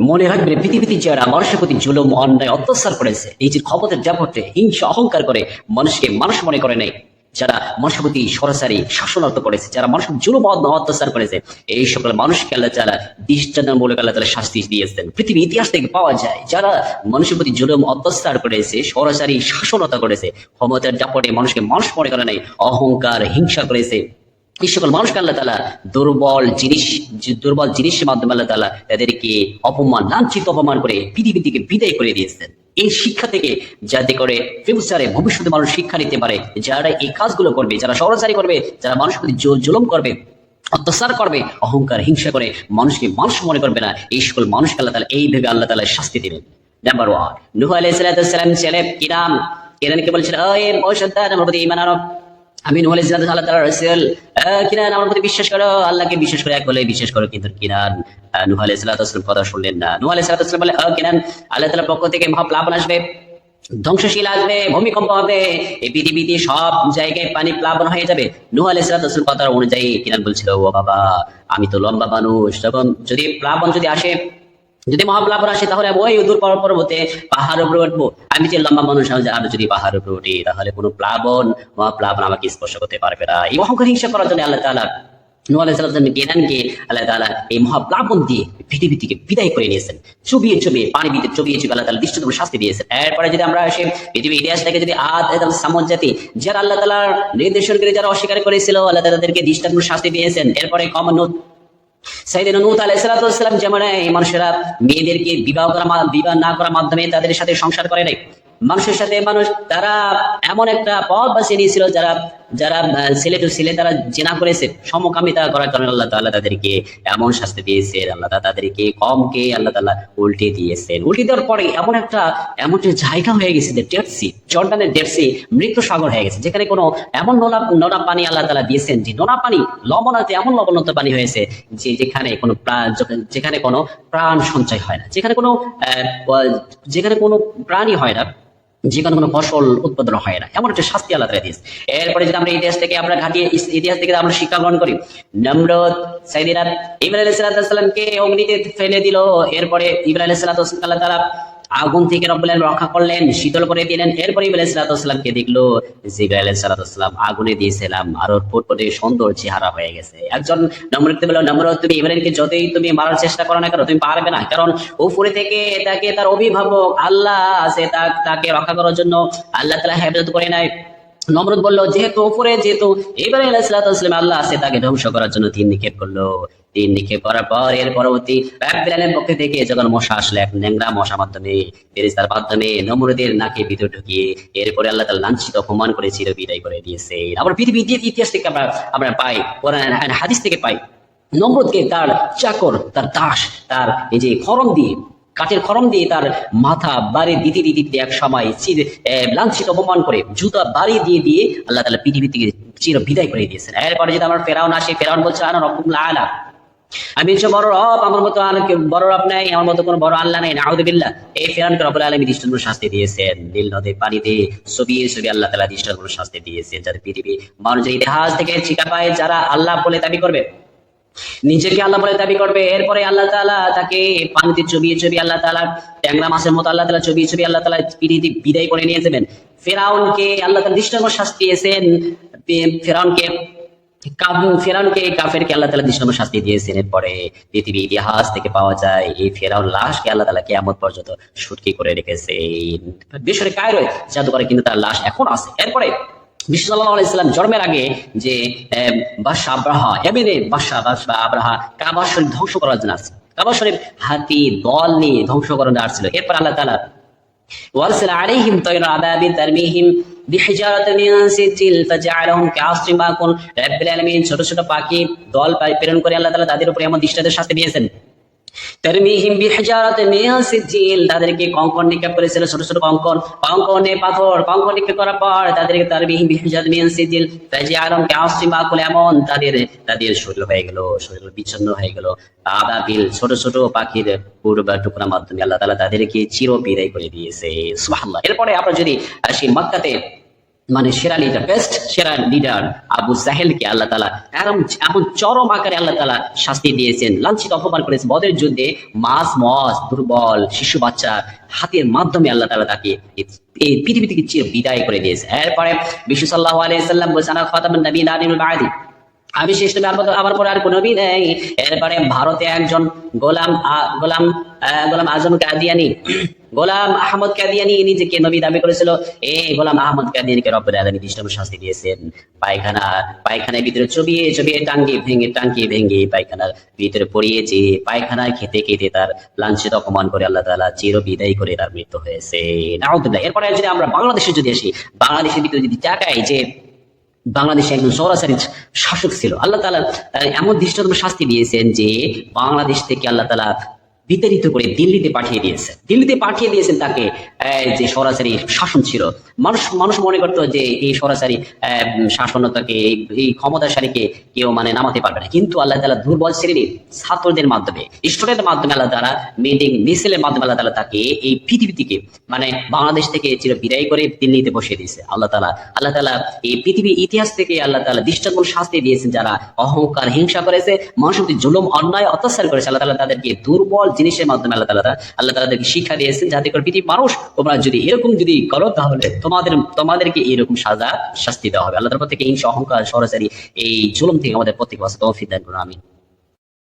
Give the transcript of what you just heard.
মনে রাখবেন, পৃথিবীতে যারা মানুষের প্রতি জুলুম, অন্যায়, অত্যাচার করেছে, নিজের ক্ষমতার জাপটে হিংসা অহংকার করে মানুষকে মানুষ মনে করে নাই, যারা মানুষের প্রতি সরাসরি শাসনার্থ করেছে, যারা মানুষের জুলুম অত্যাচার করেছে, এই সকল মানুষকে আল্লাহ তাআলা দৃষ্টান্তমূলক আল্লাহ তাআলা শাস্তি দিয়েছেন। পৃথিবীর ইতিহাস থেকে পাওয়া যায়, যারা মানুষের প্রতি জুলুম অত্যাচার করেছে, সরাসরি শাসনতা করেছে, ক্ষমতার জাপটে মানুষকে মানুষ মনে করে নাই, অহংকার হিংসা করেছে, এই সকল মানুষকে আল্লাহ তাআলা দুর্বল জিনিসের মাধ্যমে আল্লাহ তাআলা তাদেরকে অপমান, লাঞ্ছিত অপমান করে পৃথিবী থেকে বিদায় করে দিয়েছেন। এই শিক্ষা থেকে যাতে করে ফিউচারে ভবিষ্যতে মানুষ শিক্ষা নিতে পারে, যারা এই কাজগুলো করবে, যারা সরাসরি করবে, যারা মানুষের প্রতি জুলুম করবে, অত্যাচার করবে, অহংকার হিংসা করে মানুষকে মানুষ মনে করবে না, এই সকল মানুষকে আল্লাহ তাআলা এইভাবে আল্লাহ তাআলা শাস্তি দেবেন। নাম্বার 1, নূহ আলাইহিস সালাম ছেলে কিরানকে বলছেন, ও সন্তান, আমার প্রতি ঈমান আনো। আমি নূহ আলাইহিস সালাম আল্লাহ তাআলার রাসূল, কিরান আমার প্রতি বিশ্বাস করো, আল্লাহকে বিশ্বাস করে এক বলে বিশ্বাস করো। কিন্তু কিরান নূহ আলাইহিস সালাম কথা শুনলেন না। নূহ আলাইহিস সালাম বলে, কিরান, আল্লাহ তাআলার পক্ষ থেকে মহাপ্লাবন আসবে, ধ্বংসশীল আসবে, ভূমিকম্প হবে, এই পৃথিবীতে সব জায়গায় পানি প্লাবন হয়ে যাবে। নূহ আলাইহিস সালাম কথা অনুযায়ী কিরান বলছিল, ও বাবা, আমি তো লম্বা মানুষ, তখন যদি প্লাবন যদি আসে, যদি মহাপ্লাবন আসে, তাহলে ওই দূর পর্বতে পাহাড়ের উপরে উঠবো। আমি যে লম্বা মানুষ, আর যদি পাহাড়ের উপরে উঠি, তাহলে কোনো মহাপ্লাবন আমাকে স্পর্শ করতে পারবে না। এই অহংকার হিংসা করার জন্য আল্লাহ তাআলা নূহ আলাইহিস সালাম কিরানকে আল্লাহ তাআলা এই মহাপ্লাবন দিয়ে পৃথিবী থেকে বিদায় করে নিয়েছেন। চুবিয়ে পানি ভিতরে চুবিয়ে আল্লাহ তাআলা দৃষ্টান্তমূলক শাস্তি দিয়েছেন। এরপরে যদি আমরা আসি পৃথিবীর ইতিহাস থেকে, যদি আদ এবং সামুদ জাতি, যারা আল্লাহ তাআলার নির্দেশন করে যারা অস্বীকার করেছিল, আল্লাহ তাআলা তাদেরকে দৃষ্টান্তমূলক শাস্তি দিয়েছেন। এরপরে সাইয়েদনা নূহ আলাইহিস সালাম যেমন এই মানুষেরা মেয়েদেরকে বিবাহ না করার মাধ্যমে তাদের সাথে সংসার করে নাই, মানুষের সাথে মানুষ তারা এমন একটা পথ বাছিয়ে নিয়েছিল, যারা যারা ছেলে টু ছেলে তারা জিনা করেছে, সমকামিতা করার কারণে আল্লাহ তাআলা তাদেরকে এমন শাস্তি দিয়েছেন। আল্লাহ তাআলা তাদেরকে কমকে আল্লাহ তাআলা উল্টে দিয়েছেন। উল্টে দেওয়ার পরে এমন একটা জায়গা হয়ে গেছে যে ডেড সি, জর্ডানের ডেড সি, মৃত্যু সাগর হয়ে গেছে, যেখানে কোনো এমন নোনা পানি আল্লাহ তাআলা দিয়েছেন, যে নোনা পানি লবণাতে এমন লবণাক্ত পানি হয়েছে যে যেখানে কোনো প্রাণ সঞ্চয় হয় না, যেখানে কোনো প্রাণী হয় না, যেখানে কোনো ফসল উৎপাদন হয় না, এমন একটা শাস্তি আল্লাহ তাআলা দিয়েছে। এরপরে যদি আমরা ইতিহাস থেকে আমরা শিক্ষা গ্রহণ করি, নমরুদ সাইয়েদনা ইব্রাহিম আলাইহিস সালামকে অগ্নিতে ফেলে দিল। এরপরে ইব্রাহিম আলাইহিস সালাম আল্লাহ তাআলা আগুন থেকে রব্বুল আলামিন রক্ষা করলেন, শীতল করে দিলেন। এরপরে ইব্রাহিম আলাইহিস সালামকে দেখলো জিবরাইল আলাইহিস সালাম আগুনে দিয়েছিলাম, আরো ফুটফুটে সুন্দর চেহারা হয়ে গেছে। একজন নমরুদকে বলল, নমরুদ, তুমি ইব্রাহিমকে যতই তুমি মারার চেষ্টা করো না কেন, তুমি পারবে না, কারণ উপরে থেকে তাকে তার অভিভাবক আল্লাহ আছে, তাকে রক্ষা করার জন্য আল্লাহ তাআলা হেফাজত করে নাই। নমরুদ বলল, যেহেতু ইব্রাহিম আলাইহিস সালাম আল্লাহ আছে, তাকে ধ্বংস করার জন্য তীর নিক্ষেপ করলো। তীর নিক্ষেপ করার পর এর পরবর্তী রাব্বুল আলামিনের পক্ষ থেকে যখন মশা আসলে, এক ন্যাংরা মশার মাধ্যমে, ফেরেশতার মাধ্যমে নমরুদের নাকে ভিতর ঢুকিয়ে এরপরে আল্লাহ তাআলা লাঞ্ছিত অপমান করে চির বিদায় করে দিয়েছে। আবার পৃথিবীর ইতিহাস থেকে আমরা পাই, কোরআন হাদিস থেকে পাই, নমরুদকে তার চাকর, তার দাস, তার এই যে কাঠের খড়ম দিয়ে তার মাথা বাড়ি দিতে এক সময় লাঞ্ছিত অপমান করে জুতা বাড়ি দিয়ে আল্লাহ তাআলা পৃথিবী থেকে চির বিদায় করে দিয়েছেন। এরপরে যদি আমার ফেরাউন আসে, ফেরাউন বলছে, আনা রব্বুল আলা, আমি হচ্ছে বড় রব, আমার মতো আর বড় রব নাই, আমার মতো কোনো বড় আল্লাহ নাই, নাউযুবিল্লাহ। এই ফেরাউনকে রব্বুল আলামিন দৃষ্টান্তমূলক শাস্তি দিয়েছেন। নীল নদীর পানিতে চুবিয়ে আল্লাহ তাআলা দৃষ্টান্তমূলক শাস্তি দিয়েছেন, যাতে পৃথিবী মানুষের ইতিহাস থেকে শিক্ষা পায়, যারা আল্লাহ বলে দাবি করবে, নিজেকে আল্লাহ বলে দাবি করবে, এরপরে আল্লাহ তাআলা তাকে পানিতে চুবিয়ে আল্লাহ তাআলা ট্যাংরা মাছের মতো আল্লাহ তাআলা চুবিয়ে আল্লাহ তাআলা পৃথিবী বিদায় করে নিয়ে যাবেন। ফেরাউনকে আল্লাহ তাআলা দৃষ্টান্তমূলক শাস্তি দিয়েছেন। ফেরাউনকে কাফেরকে আল্লাহ তাআলা দৃষ্টান্তমূলক শাস্তি দিয়েছেন। এরপরে পৃথিবীর ইতিহাস থেকে পাওয়া যায়, এই ফেরাউন লাশকে আল্লাহ তাআলা কিয়ামত পর্যন্ত সুটকি করে রেখেছেন। মিশরের কায়রোয় জাদুঘরে কিন্তু তার লাশ এখন আছে। এরপরে বিষ্ণু সাল্লাল্লাহু আলাইহি সাল্লাম জন্মের আগে যে বাদশা আব্রাহা কাবা শরীফ ধ্বংস করার জন্য আসছে, কাবা শরীফ হাতি দল নিয়ে ধ্বংস করার জন্য আসছিল। এরপর আল্লাহ তাআলা ওয়ারসালা আলাইহিম তায়রা আবাবিল তারমিহিম বিহিজারাতিন মিন সিজিল ফাজআলাহুম কাআসফিন মাকুল। রাব্বুল আলামিন ছোট ছোট পাখি দল প্রেরণ করে আল্লাহ তাআলা তাদের উপরে এমন দৃষ্টান্তের শাস্তি দিয়েছেন। তারমিহিম বিহিজারাতিন মিন সিজিল, তাদেরকে কঙ্কর নিক্ষেপ করেছিল, ছোট ছোট কঙ্কনে পাথর, কঙ্কর নিক্ষেপ করার পর তাদেরকে তারমিহিম বিহিজারাতিন মিন সিজিল ফাজআলাহুম কাআসফিন মাকুল, এমন তাদের শরীর হয়ে গেল, শরীর বিচ্ছিন্ন হয়ে গেল। আবাবিল ছোট ছোট পাখির টুকরার মাধ্যমে আল্লাহ তাআলা তাদেরকে চির বিদায় করে দিয়েছে। সুবহানাল্লাহ। এরপরে আমরা যদি আসি মানে সেরা লিডার, বেস্ট সেরা লিডার আবু সাহেলকে আল্লাহ তাআলা এমন চরম আকারে আল্লাহ তাআলা শাস্তি দিয়েছেন, লাঞ্ছিত অপমান করেছেন। বদরের যুদ্ধে মাছ মজ দুর্বল শিশু বাচ্চা হাতের মাধ্যমে আল্লাহ তাআলা তাকে এই পৃথিবী থেকে চির বিদায় করে দিয়েছে। এরপরে বিশ্ব সাল্লাল্লাহু আলাইহি সাল্লাম বলেছেন, আনা খাতামুন নবী লা নবী বা'দি, আমি শেষ নবী, আমার পরে আর কোনো নবী নেই। এরপরে ভারতে একজন গোলাম আজম কাদিয়ানি, গোলাম আহমদ কাদিয়ানি নিজেকে নবী দাবি করেছিল। এই গোলাম আহমদ কাদিয়ানিকে রব্বুল আলামিন দৃষ্টান্ত শাস্তি দিয়েছেন। পায়খানার ভিতরে চবিয়ে টাঙ্কি ভেঙে পায়খানার ভিতরে পড়িয়েছে। পায়খানায় খেতে খেতে তার লাঞ্ছিত অপমান করে আল্লাহ তাআলা চির বিদায় করে তার মৃত্যু হয়েছে। নাউযুবিল্লাহ। এরপরে যদি আমরা বাংলাদেশে যদি আসি, বাংলাদেশের ভিতরে যদি তাকাই যে বাংলাদেশে একজন সরাসরি শাসক ছিল, আল্লাহ তাআলা এমন দৃষ্টান্ত শাস্তি দিয়েছেন যে বাংলাদেশ থেকে আল্লাহ তাআলা বিতাড়িত করে দিল্লিতে পাঠিয়ে দিয়েছেন তাকে। যে সরাসরি শাসন ছিল, মানুষ মনে করতো যে এই সরাসরি শাসনতাকে, এই ক্ষমতাশালীকে কেউ মানে নামাতে পারবে না, কিন্তু আল্লাহ তাআলা দুর্বল শ্রেণীর ছাত্রদের মাধ্যমে, স্টুডেন্টের মাধ্যমে আল্লাহ তাআলা মিছিলের মাধ্যমে আল্লাহ তাআলা তাকে এই পৃথিবী থেকে মানে বাংলাদেশ থেকে চির বিদায় করে দিল্লিতে বসিয়ে দিয়েছে। আল্লাহ তাআলা এই পৃথিবীর ইতিহাস থেকে আল্লাহ তাআলা দৃষ্টান্তমূলক শাস্তি দিয়েছেন যারা অহংকার হিংসা করেছে, মানুষের প্রতি জুলুম অন্যায় অত্যাচার করেছে। আল্লাহ তাআলা তাদেরকে দুর্বল জিনিসের মাধ্যমে আল্লাহ তাদেরকে শিক্ষা দিয়েছেন, যাতে করে পৃথিবীর মানুষ তোমরা যদি এরকম যদি করো তাহলে তোমাদেরকে এরকম শাস্তি দেওয়া হবে। আল্লাহ তাআলা থেকে হিংসা অহংকার সরাসরি এই জুলুম থেকে আমাদের প্রত্যেক তৌফিক দান করুন। আমিন।